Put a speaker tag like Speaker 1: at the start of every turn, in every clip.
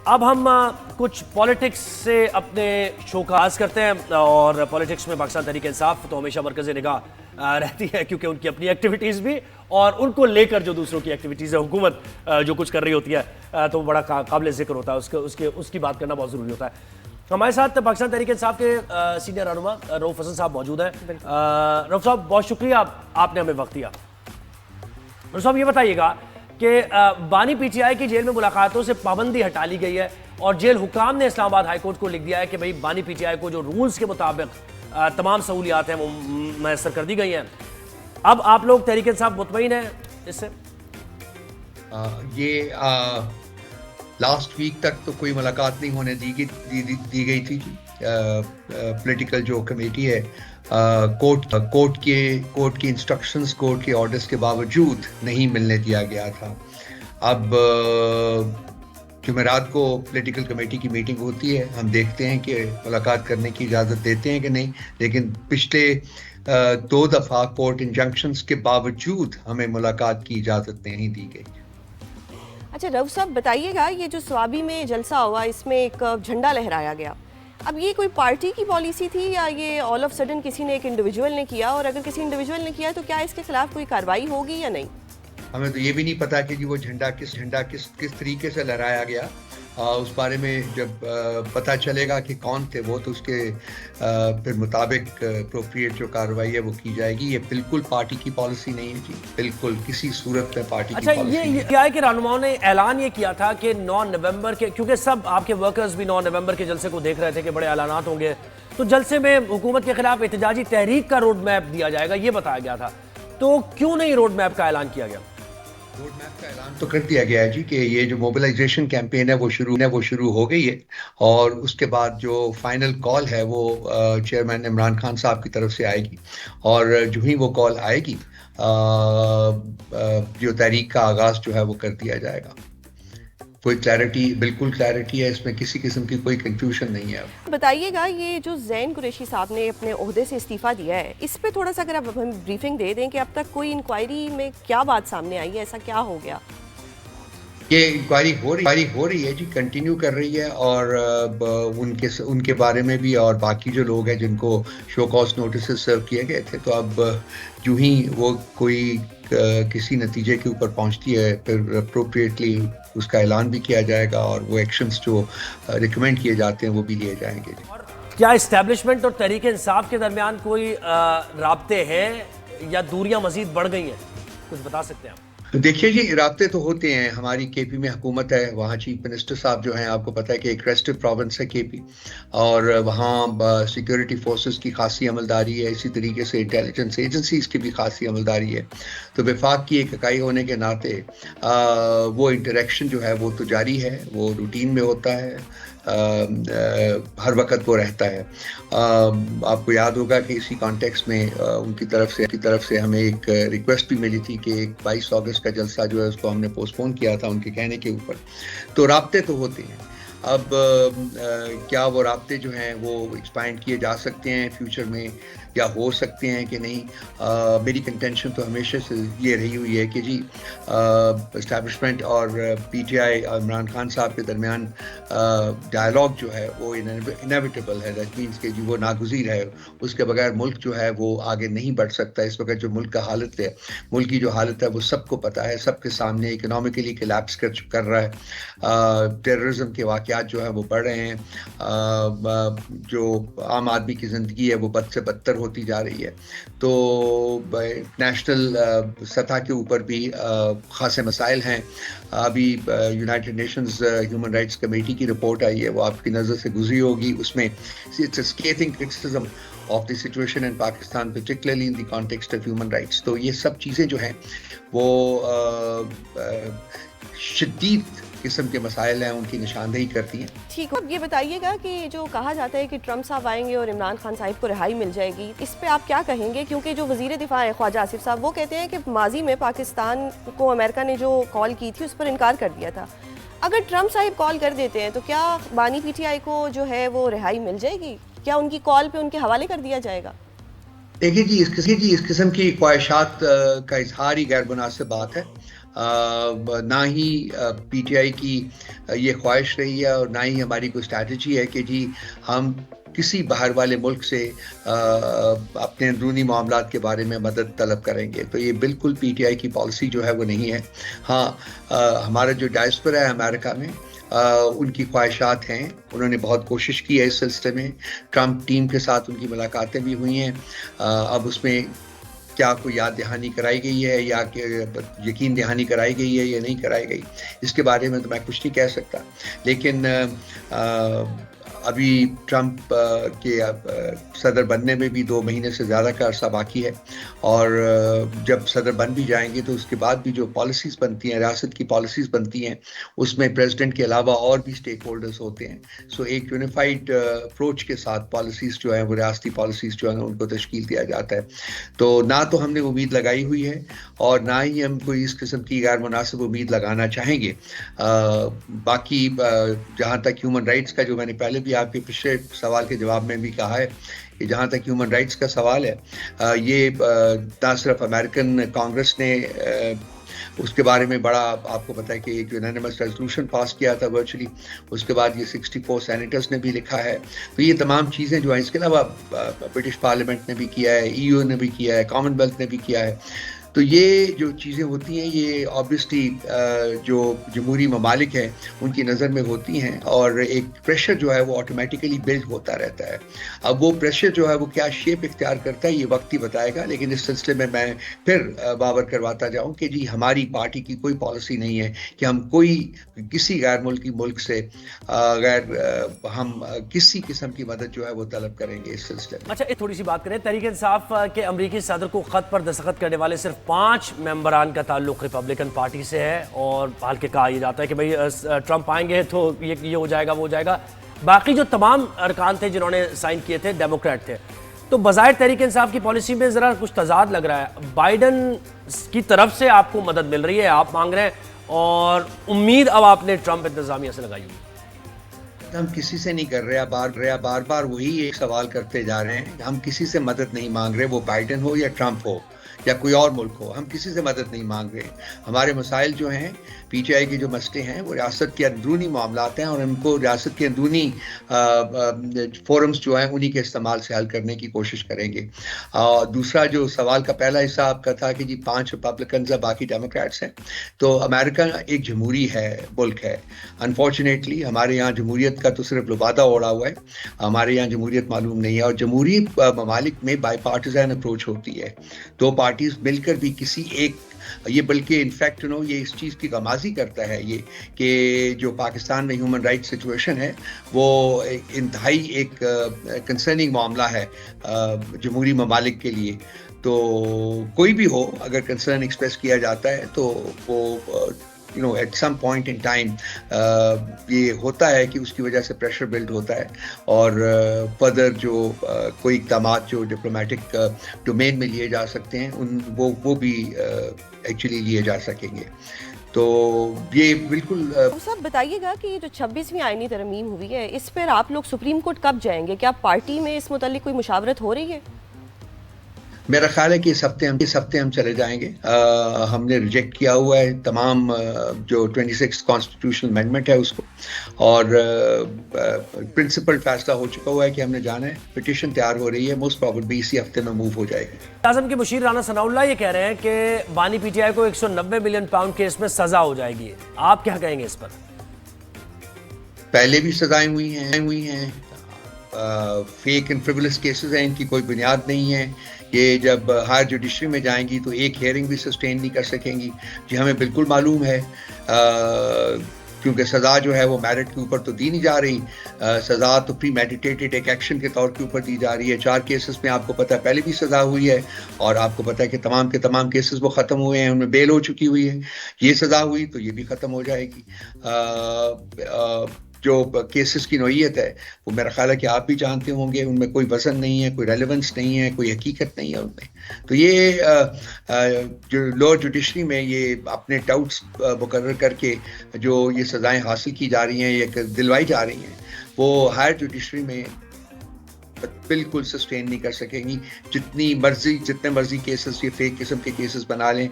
Speaker 1: اب ہم کچھ پالیٹکس سے اپنے شو کا آغاز کرتے ہیں، اور پالیٹکس میں پاکستان تحریک انصاف تو ہمیشہ مرکز نگاہ رہتی ہے، کیونکہ ان کی اپنی ایکٹیویٹیز بھی اور ان کو لے کر جو دوسروں کی ایکٹیویٹیز ہے، حکومت جو کچھ کر رہی ہوتی ہے تو بڑا قابل ذکر ہوتا ہے، اس کی بات کرنا بہت ضروری ہوتا ہے۔ ہمارے ساتھ پاکستان تحریک انصاف کے سینئر رہنما رؤف حسن صاحب موجود ہیں۔ رؤف صاحب بہت شکریہ آپ نے ہمیں وقت دیا۔ رؤف صاحب یہ بتائیے گا کہ بانی پی ٹی آئی کی جیل میں ملاقاتوں سے پابندی ہٹا لی گئی ہے، اور جیل حکام نے اسلام آباد ہائی کورٹ کو لکھ دیا ہے کہ بھئی بانی پی ٹی آئی کو جو رولز کے مطابق تمام سہولیات ہیں وہ میسر کر دی گئی ہیں۔ اب آپ لوگ تحریک انصاف مطمئن ہیں اس سے؟
Speaker 2: یہ لاسٹ ویک تک تو کوئی ملاقات نہیں ہونے دی گئی تھی۔ پولیٹیکل جو کمیٹی ہے کورٹ کے انسٹرکشنز، کورٹ کے آرڈرز کے باوجود نہیں ملنے دیا گیا تھا۔ اب جمعرات کو پولیٹیکل کمیٹی کی میٹنگ ہوتی ہے، ہم دیکھتے ہیں کہ ملاقات کرنے کی اجازت دیتے ہیں کہ نہیں، لیکن پچھلے 2 دفعہ کورٹ انجنکشنز کے باوجود ہمیں ملاقات کی اجازت نہیں دی گئی۔
Speaker 3: اچھا رؤف صاحب بتائیے گا، یہ جو سوابی میں جلسہ ہوا اس میں ایک جھنڈا لہرایا گیا، اب یہ کوئی پارٹی کی پالیسی تھی یا یہ آل آف سڈن کسی نے ایک انڈیویجول نے کیا، اور اگر کسی انڈیویجول نے کیا تو کیا اس کے خلاف کوئی کارروائی ہوگی یا نہیں؟
Speaker 2: ہمیں تو یہ بھی نہیں پتا کہ وہ جھنڈا کس طریقے سے لہرایا گیا۔ اس بارے میں جب پتہ چلے گا کہ کون تھے وہ، تو اس کے پھر مطابق اپروپریٹ جو کارروائی ہے وہ کی جائے گی۔ یہ بالکل پارٹی کی پالیسی نہیں ہے جی، بالکل کسی صورت میں پارٹی کی پالیسی نہیں ہے۔
Speaker 1: اچھا، یہ کیا ہے کہ رہنماؤں نے اعلان یہ کیا تھا کہ 9 نومبر کے، کیونکہ سب آپ کے ورکرز بھی 9 نومبر کے جلسے کو دیکھ رہے تھے کہ بڑے اعلانات ہوں گے، تو جلسے میں حکومت کے خلاف احتجاجی تحریک کا روڈ میپ دیا جائے گا، یہ بتایا گیا تھا، تو کیوں نہیں روڈ میپ کا اعلان کیا گیا؟
Speaker 2: روڈ میپ کا اعلان تو کر دیا گیا ہے جی کہ یہ جو موبلائزیشن کیمپین ہے وہ شروع ہو گئی ہے، اور اس کے بعد جو فائنل کال ہے وہ چیئرمین عمران خان صاحب کی طرف سے آئے گی، اور جو ہی وہ کال آئے گی جو تحریک کا آغاز جو ہے وہ کر دیا جائے گا۔ بالکل کلیئرٹی ہے اس میں، کسی قسم کی کوئی کنفیوژن نہیں ہے۔
Speaker 3: بتائیے گا، یہ جو زین قریشی صاحب نے اپنے عہدے سے استعفیٰ دیا ہے، اس پہ تھوڑا سا اگر آپ ہمیں بریفنگ دے دیں کہ اب تک کوئی انکوائری میں کیا بات سامنے آئی ہے، ایسا کیا ہو گیا؟
Speaker 2: یہ انکوائری ہو رہی ہے جی، کنٹینیو کر رہی ہے، اور ان کے بارے میں بھی، اور باقی جو لوگ ہیں جن کو شو کاز نوٹسز سرو کیے گئے تھے، تو اب جو ہی وہ کوئی کسی نتیجے کے اوپر پہنچتی ہے پھر اپروپریٹلی اس کا اعلان بھی کیا جائے گا، اور وہ ایکشنز جو ریکمینڈ کیے جاتے ہیں وہ بھی لیے جائیں گے۔
Speaker 1: کیا اسٹیبلشمنٹ اور تحریک انصاف کے درمیان کوئی رابطے ہیں یا دوریاں مزید بڑھ گئی ہیں؟ کچھ بتا سکتے ہیں آپ؟
Speaker 2: دیکھیے جی، رابطے تو ہوتے ہیں، ہماری کے پی میں حکومت ہے، وہاں چیف منسٹر صاحب جو ہیں، آپ کو پتہ ہے کہ ایک ریسٹڈ پروونس ہے کے پی، اور وہاں سیکیورٹی فورسز کی خاصی عملداری ہے، اسی طریقے سے انٹیلیجنس ایجنسیز کی بھی خاصی عملداری ہے، تو وفاق کی ایک اکائی ہونے کے ناطے وہ انٹریکشن جو ہے وہ تو جاری ہے، وہ روٹین میں ہوتا ہے، ہر وقت وہ رہتا ہے۔ آپ کو یاد ہوگا کہ اسی کانٹیکس میں ان کی طرف سے ہمیں ایک ریکویسٹ بھی ملی تھی کہ 22 اگست کا جلسہ جو ہے اس کو ہم نے پوسٹ پون کیا تھا ان کے کہنے کے اوپر، تو رابطے تو ہوتے ہیں۔ اب کیا وہ رابطے جو ہیں وہ ایکسپینڈ کیے جا سکتے ہیں فیوچر میں، یا ہو سکتے ہیں کہ نہیں؟ میری کنٹینشن تو ہمیشہ سے یہ رہی ہوئی ہے کہ جی اسٹیبلشمنٹ اور پی ٹی آئی اور عمران خان صاحب کے درمیان ڈائلاگ جو ہے وہ انیویٹیبل ہے، دیٹ مینس کہ جی وہ ناگزیر ہے، اس کے بغیر ملک جو ہے وہ آگے نہیں بڑھ سکتا۔ اس وقت جو ملک کا حالت ہے، ملک کی جو حالت ہے وہ سب کو پتہ ہے، سب کے سامنے اکنامکلی کلیپس کر رہا ہے، ٹیررزم کے واقعات جو ہے وہ بڑھ رہے ہیں، جو عام آدمی کی زندگی ہے وہ بد سے بدتر ہوتی جا رہی ہے، تو نیشنل سطح کے اوپر بھی خاصے مسائل ہیں۔ ابھی United nations human rights committee کی رپورٹ آئی ہے، وہ آپ کی نظر سے گزری ہوگی، اس میں it's a scathing criticism of the situation in Pakistan, particularly in the context of human rights۔ تو یہ سب چیزیں جو ہیں وہ شدید قسم کے مسائل ہیں، ان کی نشاندہی کرتی ہیں۔
Speaker 3: ٹھیک ہے، اب یہ بتائیے گا کہ جو کہا جاتا ہے کہ ٹرمپ صاحب آئیں گے اور عمران خان صاحب کو رہائی مل جائے گی، اس پہ آپ کیا کہیں گے؟ کیونکہ جو وزیر دفاع ہے خواجہ آصف صاحب، وہ کہتے ہیں کہ ماضی میں پاکستان کو امریکہ نے جو کال کی تھی اس پر انکار کر دیا تھا، اگر ٹرمپ صاحب کال کر دیتے ہیں تو کیا بانی پی ٹی آئی کو جو ہے وہ رہائی مل جائے گی؟ کیا ان کی کال پہ ان کے حوالے کر دیا جائے گا؟
Speaker 2: دیکھیے جی، اس قسم کی خواہشات کا اظہار ہی غیر مناسب بات ہے۔ نہ ہی پی ٹی آئی کی یہ خواہش رہی ہے اور نہ ہی ہماری کوئی اسٹریٹجی ہے کہ جی ہم کسی باہر والے ملک سے اپنے اندرونی معاملات کے بارے میں مدد طلب کریں گے. تو یہ بالکل پی ٹی آئی کی پالیسی جو ہے وہ نہیں ہے. ہاں ہمارا جو ڈائسپورا ہے امریکہ میں ان کی خواہشات ہیں, انہوں نے بہت کوشش کی ہے اس سلسلے میں, ٹرمپ ٹیم کے ساتھ ان کی ملاقاتیں بھی ہوئی ہیں. اب اس میں کیا کوئی یاد دہانی کرائی گئی ہے یا کہ یقین دہانی کرائی گئی ہے یا نہیں کرائی گئی, اس کے بارے میں تو میں کچھ نہیں کہہ سکتا. لیکن ابھی ٹرمپ کے صدر بننے میں بھی 2 مہینے سے زیادہ کا عرصہ باقی ہے, اور جب صدر بن بھی جائیں گے تو اس کے بعد بھی جو پالیسیز بنتی ہیں, ریاست کی پالیسیز بنتی ہیں, اس میں پریزیڈنٹ کے علاوہ اور بھی سٹیک ہولڈرز ہوتے ہیں. سو ایک یونیفائڈ اپروچ کے ساتھ پالیسیز جو ہیں وہ ریاستی پالیسیز جو ہیں ان کو تشکیل دیا جاتا ہے. تو نہ تو ہم نے امید لگائی ہوئی ہے اور نہ ہی ہم کوئی اس قسم کی غیر مناسب امید لگانا چاہیں گے. باقی جہاں تک ہیومن رائٹس کا, جو میں نے پہلے بھی آپ کے پچھلے سوال کے جواب میں بھی کہا ہے کہ جہاں تک ہیومن رائٹس کا سوال ہے, یہ نہ صرف امریکن کانگریس نے اس کے بارے میں بڑا, آپ کو پتہ ہے کہ ایک یونانیمس ریزولوشن پاس کیا تھا ورچولی, اس کے بعد یہ 64 سینیٹرز نے بھی لکھا ہے. تو یہ تمام چیزیں جو ہیں, اس کے علاوہ برٹش پارلیمنٹ نے بھی کیا ہے, ای یو نے بھی کیا ہے, کامن ویلتھ نے بھی کیا ہے. تو یہ جو چیزیں ہوتی ہیں یہ آبویسلی جو جمہوری ممالک ہیں ان کی نظر میں ہوتی ہیں, اور ایک پریشر جو ہے وہ آٹومیٹیکلی بلڈ ہوتا رہتا ہے. اب وہ پریشر جو ہے وہ کیا شیپ اختیار کرتا ہے یہ وقت ہی بتائے گا. لیکن اس سلسلے میں پھر باور کرواتا جاؤں کہ جی ہماری پارٹی کی کوئی پالیسی نہیں ہے کہ ہم کوئی کسی غیر ملکی ملک سے ہم کسی قسم کی مدد جو ہے وہ طلب کریں گے اس سلسلے میں.
Speaker 1: اچھا ایک تھوڑی سی بات کریں, تحریک انصاف کے امریکی صدر کو خط پر دستخط کرنے والے صرف 5 ممبران کا تعلق ریپبلکن پارٹی سے ہے, اور حال کے کہا یہ جاتا ہے کہ بھئی ٹرمپ آئیں گے تو یہ ہو جائے گا وہ ہو جائے گا. باقی جو تمام ارکان تھے جنہوں نے سائن کیے تھے ڈیموکریٹ تھے. تو بظاہر تحریک انصاف کی پالیسی میں ذرا کچھ تضاد لگ رہا ہے. بائیڈن کی طرف سے آپ کو مدد مل رہی ہے, آپ مانگ رہے ہیں, اور امید اب آپ نے ٹرمپ انتظامیہ سے لگائی ہوئی.
Speaker 2: ہم کسی سے نہیں کر رہے, بار بار وہی ایک سوال کرتے جا رہے ہیں. ہم کسی سے مدد نہیں مانگ رہے, وہ بائیڈن ہو یا ٹرمپ ہو یا کوئی اور ملک ہو, ہم کسی سے مدد نہیں مانگ رہے. ہمارے مسائل جو ہیں, پی ٹی آئی کے جو مسئلے ہیں وہ ریاست کے اندرونی معاملات ہیں, اور ان کو ریاست کے اندرونی فورمز جو ہیں انہی کے استعمال سے حل کرنے کی کوشش کریں گے. دوسرا جو سوال کا پہلا حصہ آپ کا تھا کہ جی 5 ریپبلکنز ہیں باقی ڈیموکریٹس ہیں, تو امریکہ ایک جمہوری ہے, ملک ہے. انفارچونیٹلی ہمارے یہاں جمہوریت کا تو صرف لبادہ اوڑا ہوا ہے, ہمارے یہاں جمہوریت معلوم نہیں ہے. اور جمہوری ممالک میں بائی پارٹیزن اپروچ ہوتی ہے, 2 پارٹیز مل کر بھی کسی ایک, یہ بلکہ انفیکٹ یہ اس چیز کی غمازی کرتا ہے یہ کہ جو پاکستان میں ہیومن رائٹ سچویشن ہے وہ انتہائی ایک کنسرننگ معاملہ ہے جمہوری ممالک کے لیے. تو کوئی بھی ہو, اگر کنسرن ایکسپریس کیا جاتا ہے تو وہ at some point in time یہ ہوتا ہے کہ اس کی وجہ سے پریشر بلڈ ہوتا ہے, اور فردر جو کوئی اقدامات جو ڈپلومیٹک ڈومین میں لیے جا سکتے ہیں وہ بھی ایکچولی لیے جا سکیں گے. تو یہ بالکل
Speaker 3: صاحب بتائیے گا کہ جو 26ویں آئینی ترمیم ہوئی ہے, اس پر آپ لوگ سپریم کورٹ کب جائیں گے؟ کیا پارٹی میں اس متعلق کوئی مشاورت ہو رہی ہے؟
Speaker 2: میرا خیال ہے کہ اس ہفتے ہم چلے جائیں گے. ہم نے ریجیکٹ کیا ہوا ہے تمام جو 26 کانسٹیٹیوشنل امینڈمنٹ ہے اس کو, اور پرنسپل فیصلہ ہو چکا ہوا ہے کہ ہم نے جانا ہے. پٹیشن تیار ہو رہی ہے, موسٹ پروبیبلی اسی ہفتے میں موو ہو جائے گی.
Speaker 1: اعظم کے مشیر رانا ثناء اللہ یہ کہہ رہے ہیں کہ بانی پی ٹی آئی کو 190 ملین پاؤنڈ کیس میں سزا ہو جائے گی. آپ کیا کہیں گے اس پر؟
Speaker 2: پہلے بھی سزائیں ہوئی ہیں, فیک اینڈ فریولس کیسز ہیں, ان کی کوئی بنیاد نہیں ہے. یہ جب ہائر جوڈیشری میں جائیں گی تو ایک ہیئرنگ بھی سسٹین نہیں کر سکیں گی. جی ہمیں بالکل معلوم ہے, کیونکہ سزا جو ہے وہ میرٹ کے اوپر تو دی نہیں جا رہی, سزا تو پری میڈیٹیٹڈ ایک ایکشن کے طور کے اوپر دی جا رہی ہے. 4 کیسز میں آپ کو پتہ ہے پہلے بھی سزا ہوئی ہے, اور آپ کو پتہ ہے کہ تمام کے تمام کیسز وہ ختم ہوئے ہیں, ان میں بیل ہو چکی ہوئی ہے. یہ سزا ہوئی تو یہ بھی ختم ہو جائے گی. جو کیسز کی نوعیت ہے وہ میرا خیال ہے کہ آپ بھی جانتے ہوں گے, ان میں کوئی وزن نہیں ہے, کوئی ریلیونس نہیں ہے, کوئی حقیقت نہیں ہے ان میں. تو یہ جو لوور جوڈیشری میں یہ اپنے ڈاؤٹس مقرر کر کے جو یہ سزائیں حاصل کی جا رہی ہیں یا دلوائی جا رہی ہیں, وہ ہائر جوڈیشری میں بالکل سسٹین نہیں کر سکیں گی. جتنے مرضی کیسز یہ فیک قسم کے کیسز بنا لیں,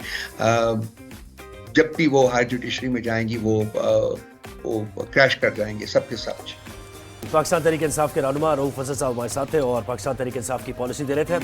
Speaker 2: جب بھی وہ ہائر جوڈیشری میں جائیں گی وہ کریش کر جائیں گے سب کے ساتھ.
Speaker 1: پاکستان تحریک انصاف کے رہنما رؤوف فضل صاحب ہمارے ساتھ تھے اور پاکستان تحریک انصاف کی پالیسی دے رہے تھے.